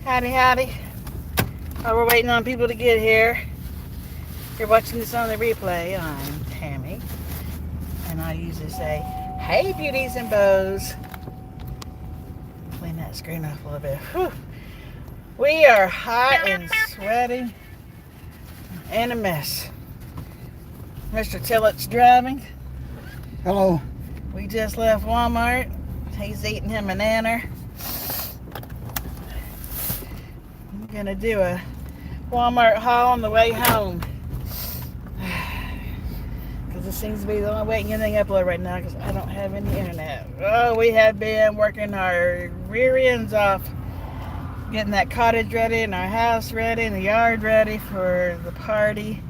Howdy, howdy. While we're waiting on people to get here, if you're watching this on the replay, I'm Tammy. And I usually say, hey, beauties and bows. Clean that screen off a little bit. Whew. We are hot and sweaty and a mess. Mr. Tillett's driving. Hello. We just left Walmart. He's eating him a nanner. I'm gonna do a Walmart haul on the way home. Because it seems to be the only way I can get anything uploaded right now because I don't have any internet. Oh, we have been working our rear ends off getting that cottage ready and our house ready and the yard ready for the party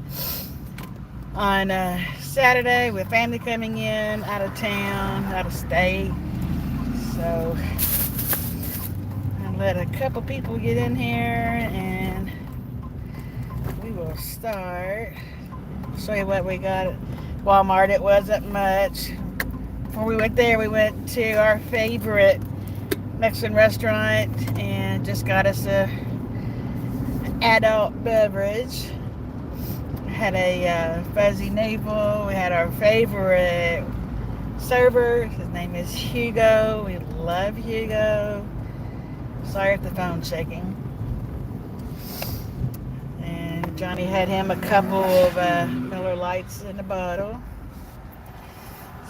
on Saturday with family coming in out of town, out of state. So I'll let a couple people get in here and we will start. I'll show you what we got at Walmart. It wasn't much. Before we went there, we went to our favorite Mexican restaurant and just got us an adult beverage. Had a fuzzy navel. We had our favorite server. His name is Hugo. We love Hugo. Sorry if the phone's shaking. And Johnny had him a couple of Miller Lights in a bottle.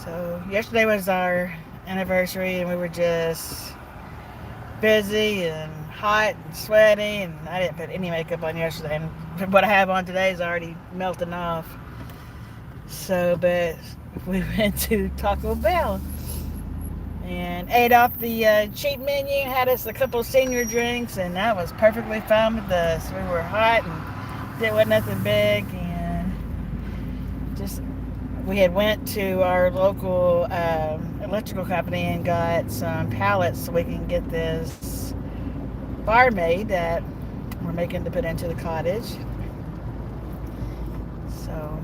So yesterday was our anniversary and we were just busy and hot and sweaty, and I didn't put any makeup on yesterday, and what I have on today is already melting off. So, but we went to Taco Bell and ate off the cheap menu, had us a couple senior drinks, and that was perfectly fine with us. We were hot and it wasn't nothing big, and just we had went to our local electrical company and got some pallets so we can get this bar made that we're making to put into the cottage. So,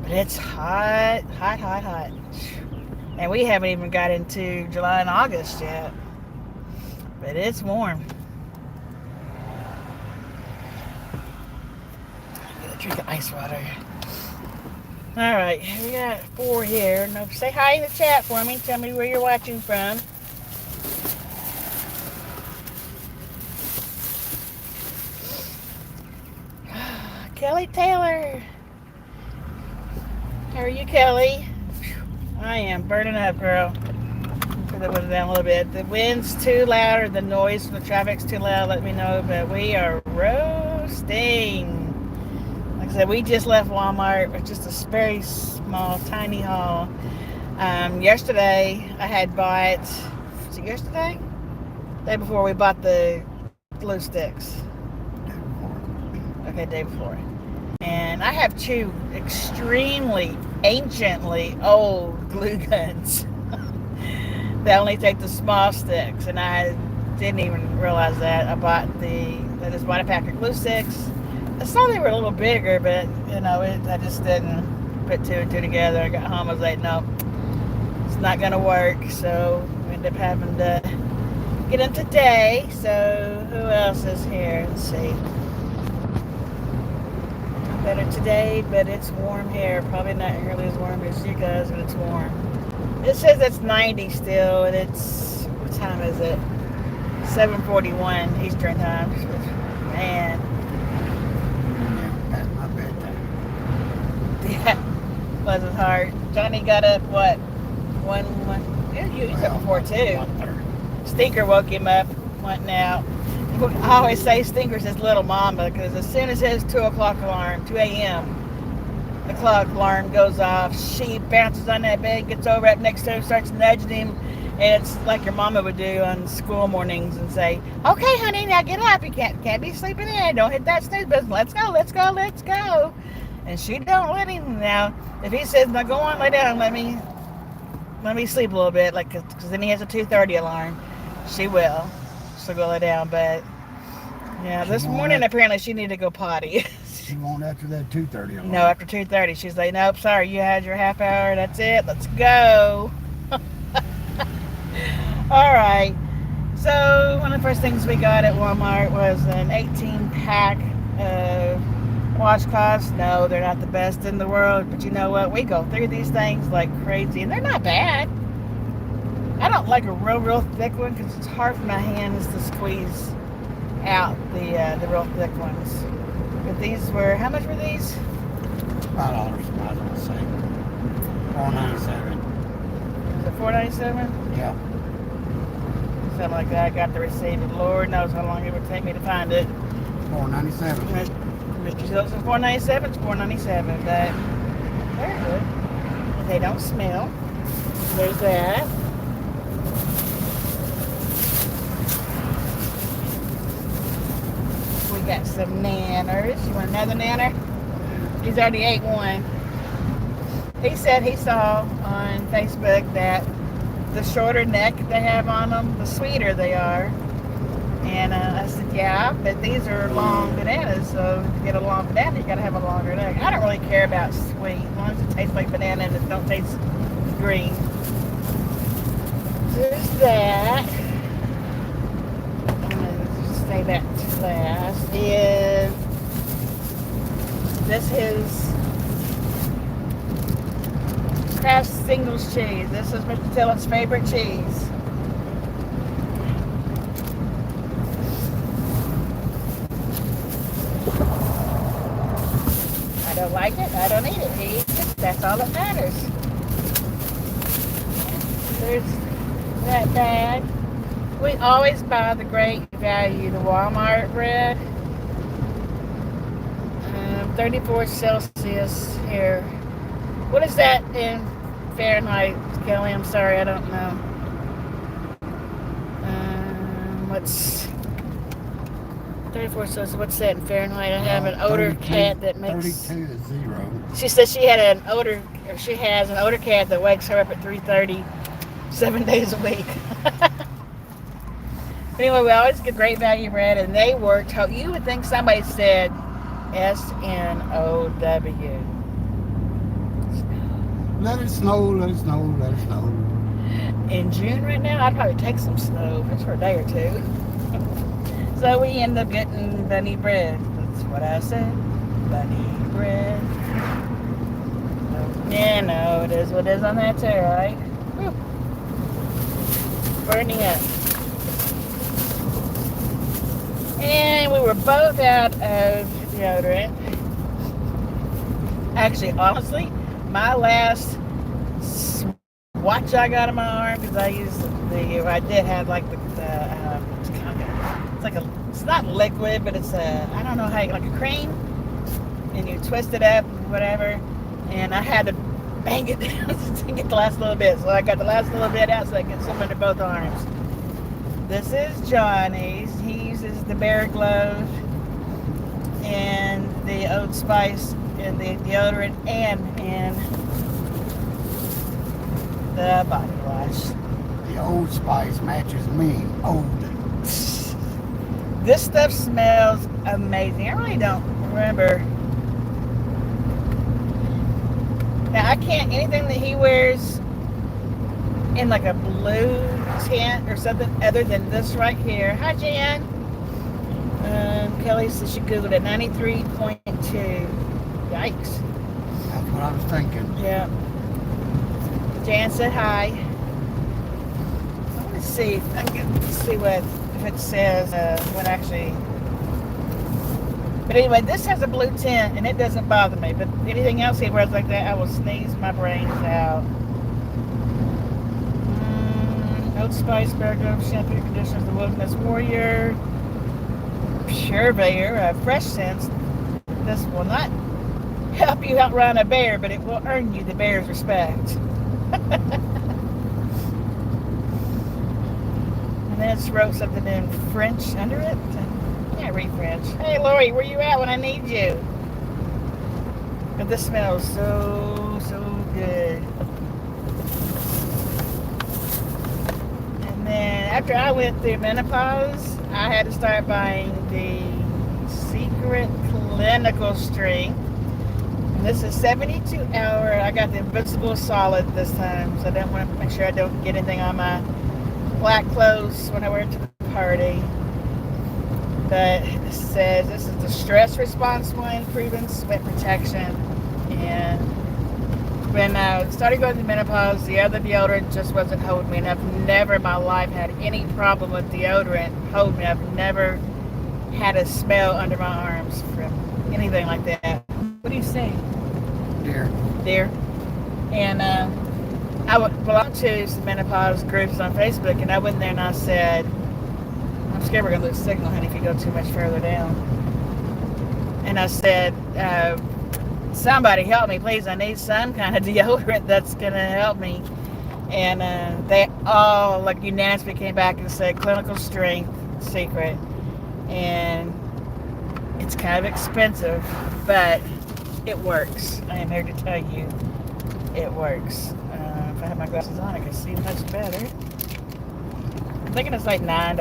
but it's hot, hot, hot, hot. And we haven't even got into July and August yet. But it's warm. I'm gonna drink the ice water. Alright, we got 4 here. Now, say hi in the chat for me. Tell me where you're watching from. Kelly Taylor. How are you, Kelly? I am burning up, girl. Put that window down a little bit. The wind's too loud or the noise from the traffic's too loud. Let me know, but we are roasting. Like I said, we just left Walmart with just a very small, tiny haul. Yesterday, I had bought, was it yesterday? The day before we bought the glue sticks. Okay, day before. And I have 2 extremely anciently old glue guns that only take the small sticks, and I didn't even realize that. I just bought a pack of glue sticks. I saw they were a little bigger, but you know, I just didn't put 2 and 2 together. I got home, I was like, no, it's not gonna work. So we ended up having to get them today. So who else is here? Let's see. Better today, but it's warm here. Probably not nearly as warm as you guys, but it's warm. It says it's 90 still, and it's, what time is it? 7:41 Eastern time. Man. That's my bedtime. Yeah, wasn't hard. Johnny got up, what? One. Yeah, you was up before too. 1:30. Stinker woke him up, went out. I always say Stinker's his little mama, because as soon as his 2 o'clock alarm, 2 a.m., the clock alarm goes off, she bounces on that bed, gets over up next to him, starts nudging him, and it's like your mama would do on school mornings and say, okay, honey, now get up. You can't be sleeping in. Don't hit that snooze button. Let's go, let's go, let's go. And she don't let him. Now, if he says, now go on, lay down, let me sleep a little bit, like, because then he has a 2:30 alarm, she will. She'll go lay down, but yeah, this morning apparently she needed to go potty. She won't after that 2:30 alarm. No, after 2:30, she's like, nope, sorry, you had your half hour, that's it, let's go. All right, So one of the first things we got at Walmart was an 18-pack of washcloths. No, they're not the best in the world, but you know what? We go through these things like crazy, and they're not bad. I don't like a real thick one because it's hard for my hands to squeeze out the real thick ones. But these were, how much were these? $5, I was gonna say. $4.97. Was it $4.97? Yeah. Something like that. I got the receipt, and Lord knows how long it would take me to find it. $4.97. Mr. Silk says $4.97. It's $4.97, but they're good. And they don't smell. There's that. We got some nanners. You want another nanner? He's already ate one. He said he saw on Facebook that the shorter neck they have on them, the sweeter they are. And I said, yeah, but these are long bananas, so to get a long banana, you gotta have a longer neck. I don't really care about sweet, as long as it tastes like banana and it don't taste green. There's that. I'm gonna say that last. This is Kraft Singles cheese. This is Mr. Tillett's favorite cheese. I don't like it. I don't eat it. He eats it. That's all that matters. There's that bag. We always buy the great value, the Walmart bread. 34 Celsius here. What is that in Fahrenheit, Kelly? I'm sorry, I don't know. What's 34 Celsius? What's that in Fahrenheit? I have an older cat that makes. 32 is 0. She says she had an older, or she has an older cat that wakes her up at 3:30, 7 days a week. But anyway, we always get great value bread, and they were told. You would think somebody said SNOW. Let it snow, let it snow, let it snow. In June right now, I'd probably take some snow just for a day or two. So we end up getting bunny bread. That's what I said. Bunny bread. Yeah, no, it is what it is on that too, right? Whew. Burning up. And we were both out of deodorant. Actually, honestly, my last swatch I got on my arm, because I did have like it's not liquid, but it's I don't know how, like a cream, and you twist it up, whatever, and I had to bang it down to get the last little bit, so I got the last little bit out so I can some under both arms. This is Johnny's. He uses the Bear Glove and the Old Spice and the deodorant and the body wash. The Old Spice matches me. Old. This stuff smells amazing. I really don't remember. Now I can't, anything that he wears in like a blue tint or something other than this right here. Hi, Jan. Kelly says she Googled it, 93.2. Yikes. That's what I was thinking. Yeah. Jan said hi. I want to see if I can see if it says what actually. But anyway, this has a blue tint and it doesn't bother me. But anything else he wears like that, I will sneeze my brains out. Old Spice, Bear Glove, shampoo, conditioners, the Wilderness Warrior, Purveyor, Fresh Sense. This will not help you outrun a bear, but it will earn you the bear's respect. And then it's wrote something in French under it. Yeah, read French. Hey, Lori, where you at when I need you? But this smells so good. And then after I went through menopause, I had to start buying the Secret Clinical String. And this is 72 hour. I got the Invincible Solid this time, so I don't want to make sure I don't get anything on my black clothes when I wear it to the party that says this is the stress response one, proven sweat protection. And when I started going through menopause, the other deodorant just wasn't holding me. And I've never in my life had any problem with deodorant holding me. I've never had a smell under my arms from anything like that. What do you say? Dear. And I belong to some menopause groups on Facebook, and I went there and I said, I'm scared we're going to lose signal, honey, if you go too much further down. And I said, somebody help me, please. I need some kind of deodorant that's going to help me. And they all, like, unanimously came back and said clinical strength, secret. And it's kind of expensive, but it works. I am here to tell you it works. If I have my glasses on, I can see much better. I'm thinking it's like $9.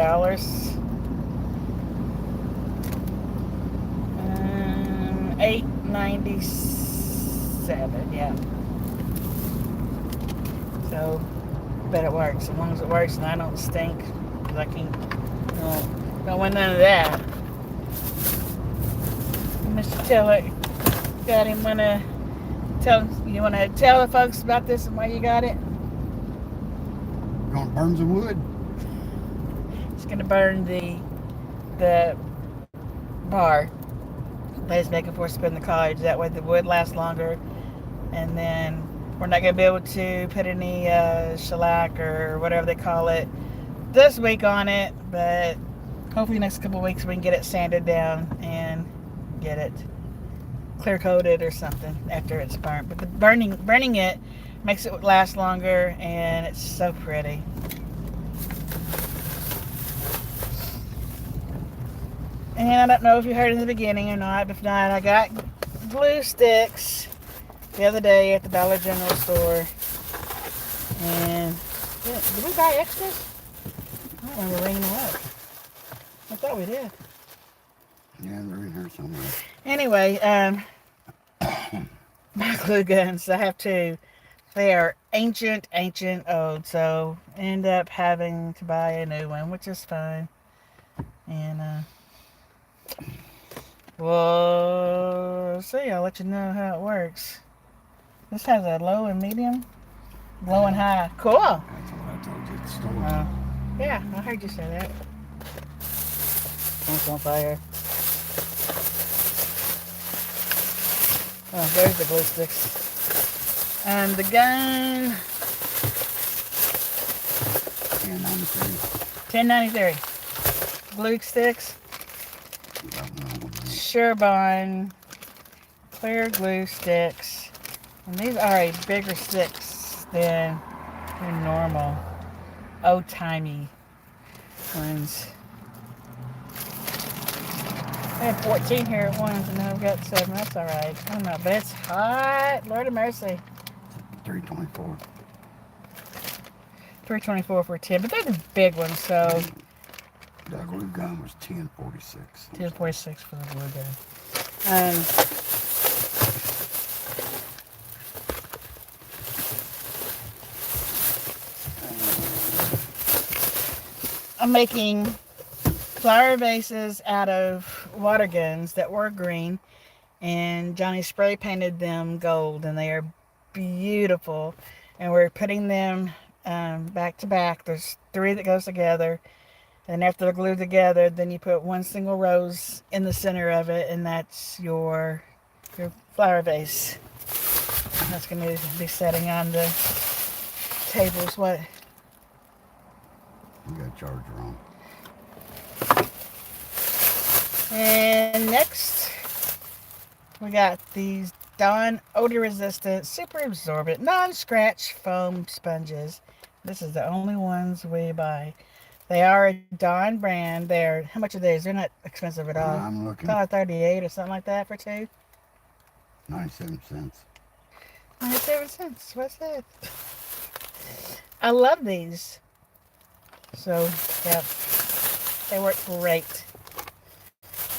$8.97, yeah. So, but it works. As long as it works and I don't stink, because I can't, don't want none of that. Mr. Tillett, got him you want to tell the folks about this and why you got it? Gonna burn some wood. It's gonna burn the bar. Let's make it for spin the college. That way the wood lasts longer, and then we're not gonna be able to put any shellac or whatever they call it this week on it. But hopefully next couple of weeks we can get it sanded down and get it clear coated or something after it's burnt. But the burning it makes it last longer, and it's so pretty. And I don't know if you heard in the beginning or not, but if not, I got glue sticks the other day at the Dollar General store. And yeah, did we buy extras? I don't remember ringing them up. I thought we did. Yeah, they're in here somewhere. Anyway, my glue guns, I have two. They are ancient old, so end up having to buy a new one, which is fine. And we'll see. I'll let you know how it works. This has a low and medium, low and high. Cool. That's what I told you at the store. Yeah, I heard you say that. It's on fire. Oh, there's the glue sticks. And the gun. 1093. Glue sticks. Surebond clear glue sticks. And these are a bigger sticks than your normal old-timey ones. I had 14 here at once, and now I've got 7. That's all right. I don't know, but it's hot. Lord of mercy. 324. 324 for 10, but they're the big ones, so. That glue gun was 1046. 1046 for the glue gun. I'm making flower vases out of water guns that were green, and Johnny spray painted them gold, and they are beautiful. And we're putting them back to back. There's 3 that goes together, and after they're glued together, then you put one single rose in the center of it, and that's your flower vase. That's going to be setting on the tables. What? You got a charger on. And next, we got these Dawn odor resistant, super absorbent, non-scratch foam sponges. This is the only ones we buy. They are a Dawn brand. How much are these? They're not expensive at all. I'm looking. $1.38 or something like that for 2. 97 cents. 97 cents. What's that? I love these. So, yep. They work great.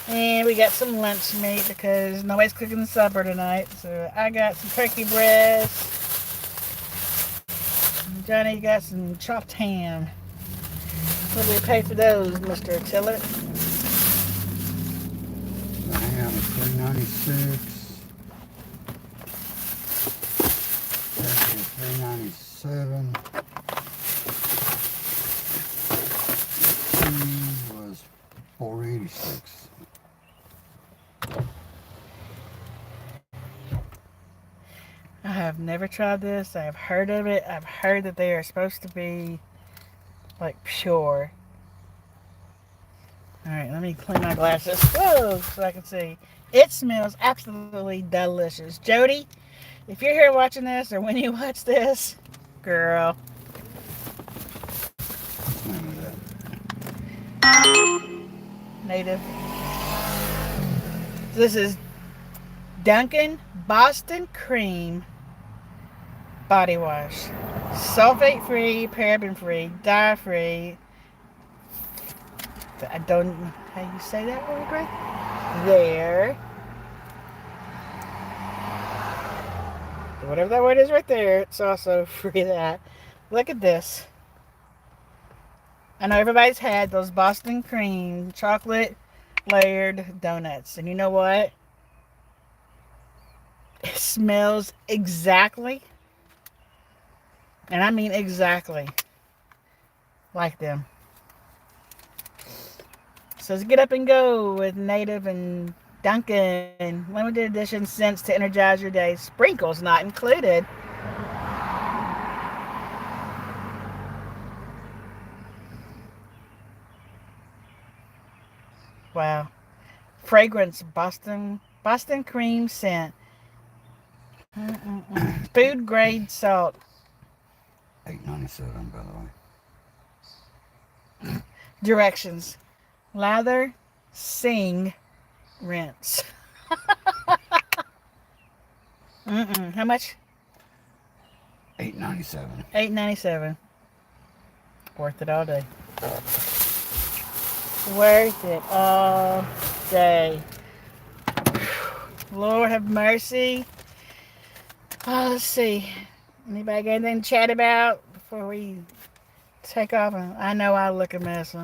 And we got some lunch meat because nobody's cooking supper tonight. So I got some turkey breast. Johnny got some chopped ham. What do we pay for those, Mr. Tillett? The ham is $3.96. Turkey is $3.97. Cheese was $4.86. I have never tried this. I have heard of it. I've heard that they are supposed to be like pure. Alright, let me clean my glasses. Whoa, so I can see. It smells absolutely delicious. Jody, if you're here watching this, or when you watch this, girl. What's the name of that? Native. So this is Dunkin' Boston Cream Body Wash. Sulfate free, paraben free, dye free. I don't know how you say that word right there. Whatever that word is right there, it's also free of that. Look at this. I know everybody's had those Boston cream chocolate layered donuts. And you know what? It smells exactly, and I mean exactly, like them. So let's get up and go with Native and Dunkin'. Limited edition scents to energize your day. Sprinkles not included. Wow. Fragrance Boston cream scent. Food grade salt. $8.97, by the way. Directions. Lather, sing, rinse. How much? $8.97. $8.97. Worth it all day. Worth it all day. Lord have mercy. Oh, let's see. Anybody got anything to chat about before we take off? I know I look a mess.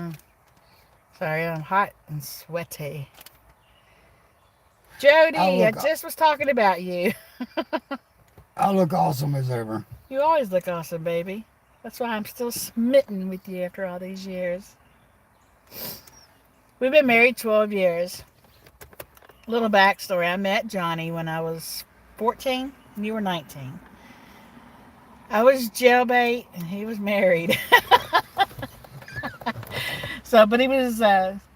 Sorry, I'm hot and sweaty. Jody, I just was talking about you. I look awesome as ever. You always look awesome, baby. That's why I'm still smitten with you after all these years. We've been married 12 years. Little backstory. I met Johnny when I was 14 and you were 19. I was jailbait and he was married. But he was,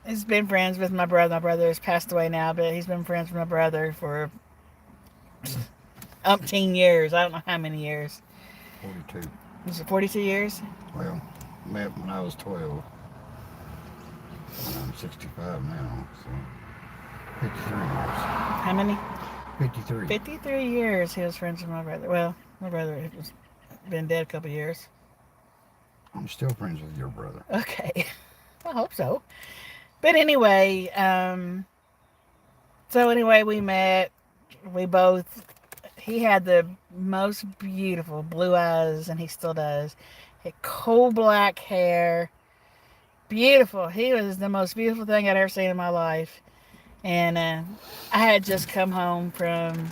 he's been friends with my brother. My brother has passed away now, but he's been friends with my brother for umpteen years. I don't know how many years. 42. Was it 42 years? Well, met when I was 12. And I'm 65 now, so 53 years. How many? 53. 53 years he was friends with my brother. Well, my brother has been dead a couple years. I'm still friends with your brother. Okay. I hope so. But anyway, we met. He had the most beautiful blue eyes, and he still does. He had coal black hair. Beautiful. He was the most beautiful thing I'd ever seen in my life. And I had just come home from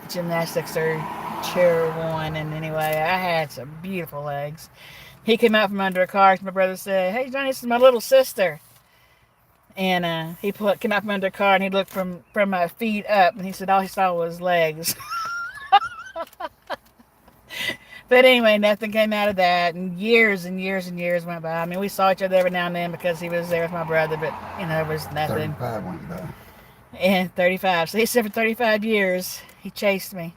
gymnastics or chair one, and anyway, I had some beautiful legs. He came out from under a car. My brother said, "Hey, Johnny, this is my little sister." And he came out from under a car, and he looked from my feet up, and he said all he saw was legs. But anyway, nothing came out of that, and years and years and years went by. I mean, we saw each other every now and then because he was there with my brother, but, there was nothing. 35 went by. And 35. So he said for 35 years, he chased me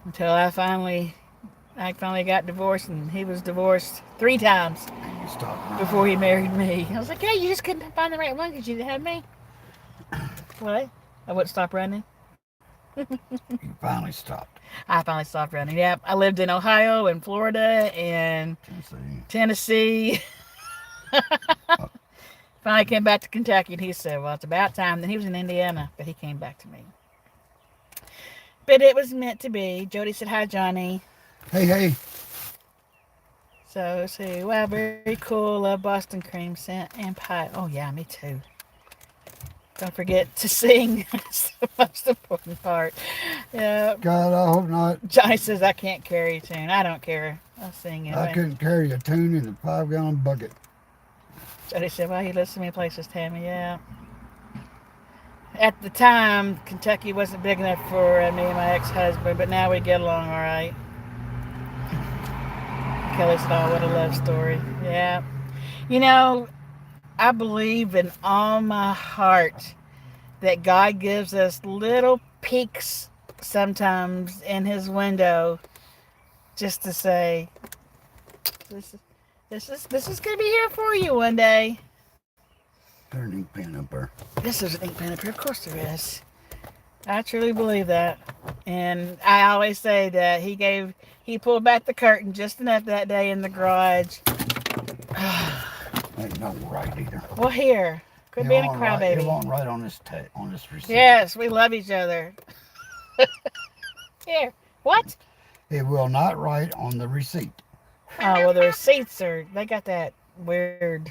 until I finally got divorced, and he was divorced 3 times before he married me. I was like, "Yeah, you just couldn't find the right one because you didn't have me." What? I wouldn't stop running. You finally stopped. I finally stopped running. Yeah, I lived in Ohio and Florida and Tennessee. Finally came back to Kentucky, and he said, "Well, it's about time." Then he was in Indiana, but he came back to me. But it was meant to be. Jody said, "Hi, Johnny." Hey. So let's see. Wow, very cool. Love Boston cream scent and pie. Oh yeah, me too. Don't forget to sing. That's the most important part. Yeah. God, I hope not. Johnny says I can't carry a tune. I don't care. I'll sing I anyway. couldn't carry a tune in a 5-gallon bucket. Johnny said, well, he lives to many places, Tammy. Yeah. At the time, Kentucky wasn't big enough for me and my ex-husband, but now we get along all right. Kelly said, oh, what a love story. Yeah. You know, I believe in all my heart that God gives us little peeks sometimes in his window just to say, this is gonna be here for you one day. There's an ink pen up there. This is an ink pen up here. Of course there is. I truly believe that. And I always say that he pulled back the curtain just enough that day in the garage. Ain't no right either. Well, here. Quit being a crybaby. It won't right on this receipt. Yes, we love each other. Here. What? It will not write on the receipt. Oh, well, the receipts they got that weird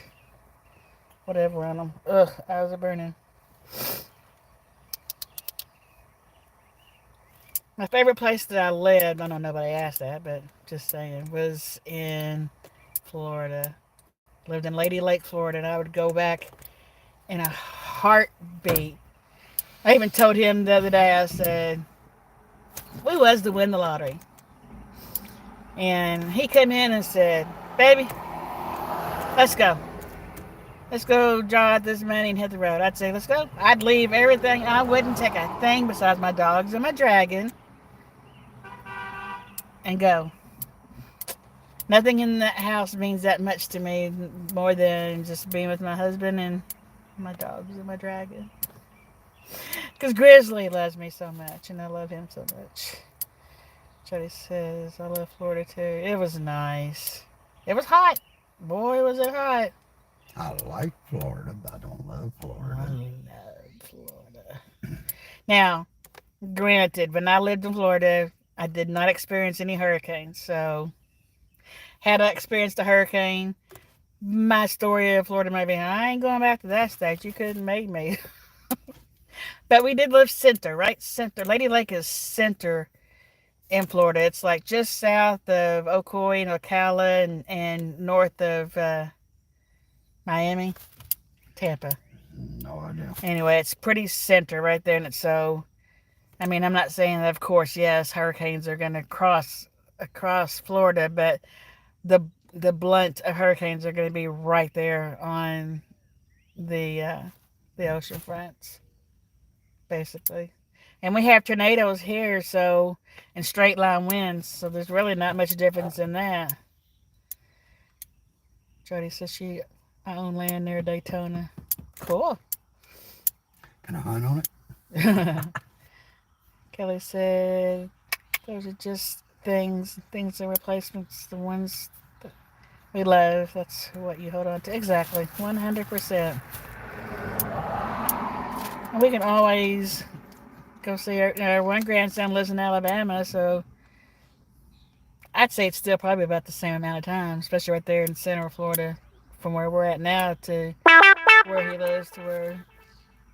whatever on them. Ugh, eyes are burning. My favorite place that I lived, I know nobody asked that, but just saying, was in Florida. Lived in Lady Lake, Florida, and I would go back in a heartbeat. I even told him the other day, I said, we was to win the lottery. And he came in and said, baby, let's go. Let's go draw out this money and hit the road. I'd say, let's go. I'd leave everything. I wouldn't take a thing besides my dogs and my dragon and go. Nothing in that house means that much to me more than just being with my husband and my dogs and my dragon. Because Grizzly loves me so much and I love him so much. Jody says, I love Florida too. It was nice. It was hot. Boy, was it hot. I like Florida, but I don't love Florida. I love Florida. Now, granted, when I lived in Florida, I did not experience any hurricanes. So, had I experienced a hurricane, my story of Florida might be, I ain't going back to that state. You couldn't make me. But we did live center, right? Center. Lady Lake is center in Florida. It's like just south of Ocoee and Ocala and north of Miami, Tampa. No idea. Anyway, it's pretty center right there. And it's so, I mean, I'm not saying that, of course, yes, hurricanes are going to cross across Florida, but the blunt of hurricanes are going to be right there on the ocean fronts, basically. And we have tornadoes here, so, and straight line winds, so there's really not much difference in that. Jody says I own land near Daytona. Cool. Can I hunt on it? Kelly said, those are just things and replacements, the ones that we love. That's what you hold on to. Exactly. 100%. And we can always go see our one grandson lives in Alabama, so I'd say it's still probably about the same amount of time, especially right there in the center of Florida, from where we're at now to where he lives to where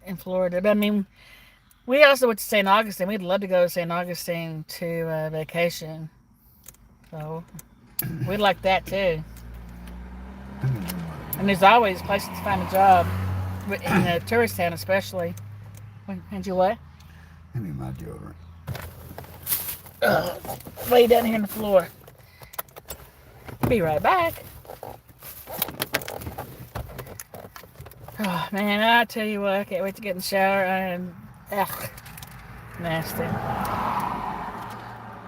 in Florida. But I mean, we also went to St. Augustine. We'd love to go to St. Augustine to vacation. So we'd like that too. And there's always places to find a job in a tourist town, especially. And you what? Give me my deodorant. Lay down here on the floor. Be right back. Oh man, I tell you what, I can't wait to get in the shower. I am nasty.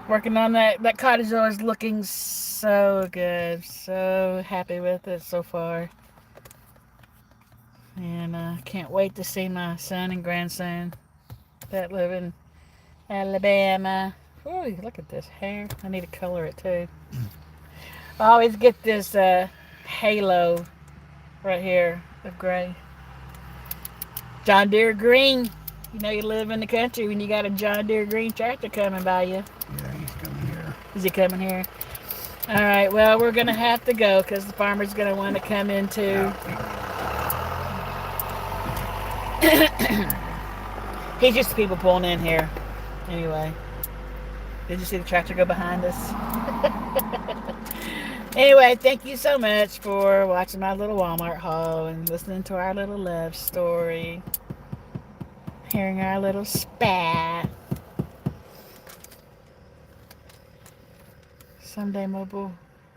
Working on that cottage oil is looking so good. So happy with it so far. And I can't wait to see my son and grandson that live in Alabama. Ooh, look at this hair. I need to color it too. I always get this halo right here of gray. John Deere green. You know you live in the country when you got a John Deere green tractor coming by you. Yeah, he's coming here. Is he coming here? All right, well, we're going to have to go because the farmer's going to want to come in too. He's just people pulling in here. Anyway, did you see the tractor go behind us? Anyway, thank you so much for watching my little Walmart haul and listening to our little love story. Hearing our little spat. Someday mobile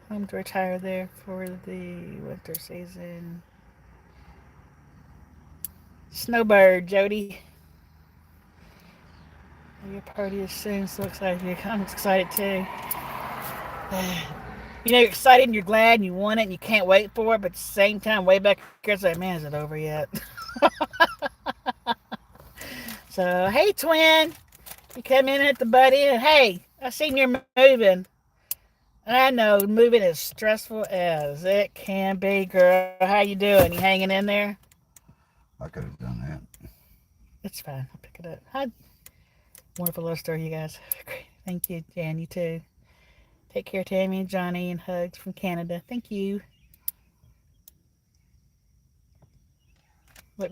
home to retire there for the winter season. Snowbird, Jody. Your party is soon. So excited. I'm excited too. You know, you're excited and you're glad and you want it and you can't wait for it, but at the same time, way back here, it's like, man, is it over yet? So, hey, twin. You come in at the butt end. Hey, I seen you're moving. I know moving is stressful as it can be, girl. How you doing? You hanging in there? I could have done that. It's fine. I'll pick it up. Hi. Wonderful little story, you guys. Great. Thank you, Jan. You too. Take care, Tammy and Johnny, and hugs from Canada. Thank you. Look,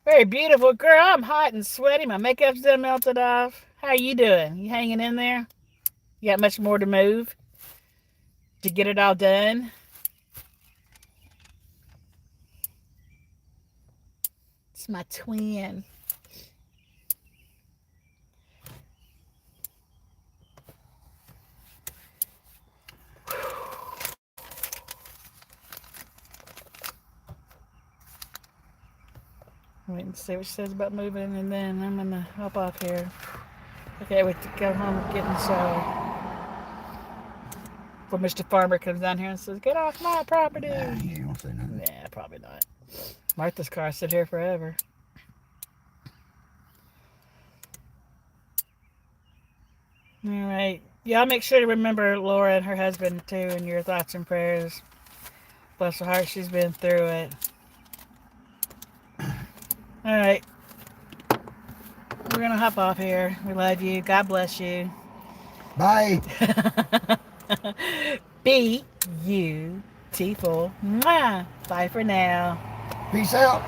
very beautiful, girl. I'm hot and sweaty. My makeup's done melted off. How are you doing? You hanging in there? You got much more to move to get it all done? It's my twin. Wait and see what she says about moving, and then I'm gonna hop off here. Okay, wait to go home and get in the shower. Before Mr. Farmer comes down here and says, "Get off my property." Nah, he ain't gonna say nothing. Nah, probably not. Martha's car sit here forever. All right. Y'all make sure to remember Laura and her husband too in your thoughts and prayers. Bless her heart, she's been through it. All right. We're going to hop off here. We love you. God bless you. Bye. Be beautiful. Mwah. Bye for now. Peace out.